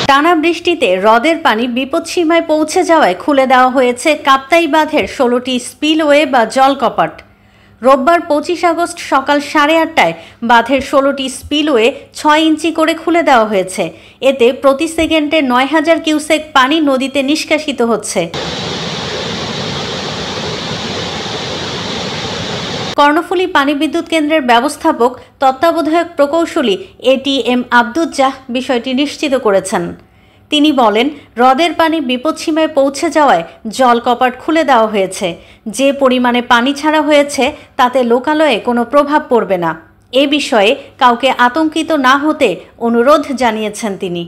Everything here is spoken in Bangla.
টানা বৃষ্টিতে হ্রদের পানি বিপদসীমায় পৌঁছে যাওয়ায় খুলে দেওয়া হয়েছে কাপ্তাই বাঁধের ১৬টি স্পিলওয়ে বা জলকপাট। রোববার ২৫ আগস্ট সকাল ৮:৩০টায় বাঁধের ১৬টি স্পিলওয়ে ৬ ইঞ্চি করে খুলে দেওয়া হয়েছে। এতে প্রতি সেকেন্ডে ৯,০০০ কিউসেক পানি নদীতে নিষ্কাশিত হচ্ছে। কর্ণফুলী পানি বিদ্যুৎ কেন্দ্রের ব্যবস্থাপক তত্ত্বাবধায়ক প্রকৌশলী ATM আব্দুজ্জাহ বিষয়টি নিশ্চিত করেছেন। তিনি বলেন, হ্রদের পানি বিপদসীমায় পৌঁছে যাওয়ায় জলকপাট খুলে দেওয়া হয়েছে। যে পরিমাণে পানি ছাড়া হয়েছে তাতে লোকালয়ে কোনো প্রভাব পড়বে না। এ বিষয়ে কাউকে আতঙ্কিত না হতে অনুরোধ জানিয়েছেন তিনি।